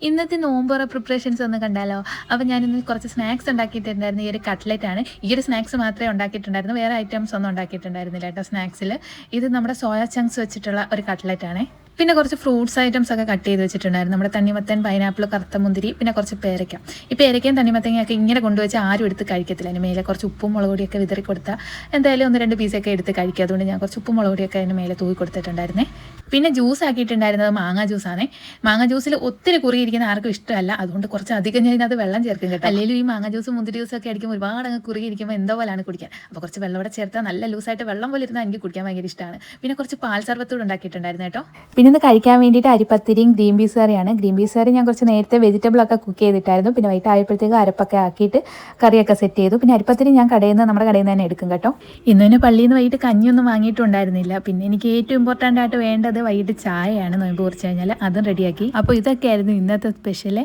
ഇന്നത്തെ നോമ്പുറ പ്രിപ്പറേഷൻസ് ഒന്ന് കണ്ടാലോ? അപ്പോൾ ഞാനിന്ന് കുറച്ച് സ്നാക്സ് ഉണ്ടാക്കിയിട്ടുണ്ടായിരുന്നു. ഈ ഒരു കട്ട്ലറ്റാണ്. ഈ ഒരു സ്നാക്സ് മാത്രമേ ഉണ്ടാക്കിയിട്ടുണ്ടായിരുന്നു. വേറെ ഐറ്റംസ് ഒന്നും ഉണ്ടാക്കിയിട്ടുണ്ടായിരുന്നില്ല കേട്ടോ സ്നാക്സിൽ. ഇത് നമ്മുടെ സോയ ചങ്ക്സ് വെച്ചിട്ടുള്ള ഒരു കട്ട്ലറ്റാണ്. പിന്നെ കുറച്ച് ഫ്രൂട്ട്സ് ഐറ്റംസ് ഒക്കെ കട്ട് ചെയ്ത് വെച്ചിട്ടുണ്ടായിരുന്നു. നമ്മുടെ തണ്ണിമത്തൻ, പൈനാപ്പിൾ, കറുത്ത മുന്തിരി, പിന്നെ കുറച്ച് പേരയ്ക്ക. ഈ പേരയ്ക്കയും തണ്ണിമത്തങ്ങയൊക്കെ ഇങ്ങനെ കൊണ്ടുവച്ച് ആരും എടുത്ത് കഴിക്കത്തില്ല. അതിന് മേലെ കുറച്ച് ഉപ്പും മുളക് പൊടിയൊക്കെ വിതറി കൊടുത്താൽ എന്തായാലും 1-2 പീസൊക്കെ എടുത്ത് കഴിക്കുക. അതുകൊണ്ട് ഞാൻ കുറച്ച് ഉപ്പും മുളക് പൊടിയൊക്കെ അതിന് മേലെ തൂക്കി കൊടുത്തിട്ടുണ്ടായിരുന്നേ. പിന്നെ ജ്യൂസ് ആക്കിയിട്ടുണ്ടായിരുന്നത് മാങ്ങ ജ്യൂസാണ്. മാങ്ങ ജ്യൂസിൽ ഒത്തിരി കുറുകിയിരിക്കുന്ന ആർക്കും ഇഷ്ടമല്ല. അതുകൊണ്ട് കുറച്ച് അധികം ഞാൻ അത് വെള്ളം ചേർക്കും കേട്ടോ. അല്ലെങ്കിൽ ഈ മാങ്ങ ജ്യൂസും മുന്തിരി ജ്യൂസൊക്കെ അടിക്കുമ്പോൾ ഒരുപാട് അങ്ങ് കുറുകിയിരിക്കുമ്പോൾ എന്തോ പോലാണ് കുടിക്കാൻ. അപ്പോൾ കുറച്ച് വെള്ളം കൂടെ ചേർത്താൽ നല്ല ലൂസായിട്ട് വെള്ളം പോലെ ഇരുന്നാൽ എനിക്ക് കുടിക്കാൻ ഭയങ്കര ഇഷ്ടമാണ്. പിന്നെ കുറച്ച് പാൽ സർബത്തൂടെ ഉണ്ടാക്കിയിട്ടുണ്ടായിരുന്നു കേട്ടോ. പിന്നെ ഇത് കഴിക്കാൻ വേണ്ടിയിട്ട് അരിപ്പത്തിരിയും ഗ്രീൻ പീസ് കറിയാണ്. ഗ്രീൻ പീസ് കറി ഞാൻ കുറച്ച് നേരത്തെ വെജിറ്റബിളൊക്കെ കുക്ക് ചെയ്തിട്ടായിരുന്നു. പിന്നെ വൈകിട്ട് ആയപ്പോഴത്തേക്ക് അരപ്പൊക്കെ ആക്കിയിട്ട് കറിയൊക്കെ സെറ്റ് ചെയ്തു. പിന്നെ അരിപ്പത്തിരി ഞാൻ നമ്മുടെ കടയിൽ നിന്ന് തന്നെ എടുക്കും കേട്ടോ. ഇന്ന് തന്നെ പള്ളിയിൽ നിന്ന് വൈകിട്ട് കഞ്ഞിയൊന്നും വാങ്ങിയിട്ടുണ്ടായിരുന്നില്ല. പിന്നെ എനിക്ക് ഏറ്റവും ഇമ്പോർട്ടൻ്റ് ആയിട്ട് വേണ്ടത് വൈകിട്ട് ചായയാണ്. നോയമ്പ് കുറിച്ച് കഴിഞ്ഞാൽ അതും റെഡിയാക്കി. അപ്പോൾ ഇതൊക്കെയായിരുന്നു ഇന്നത്തെ സ്പെഷ്യൽ.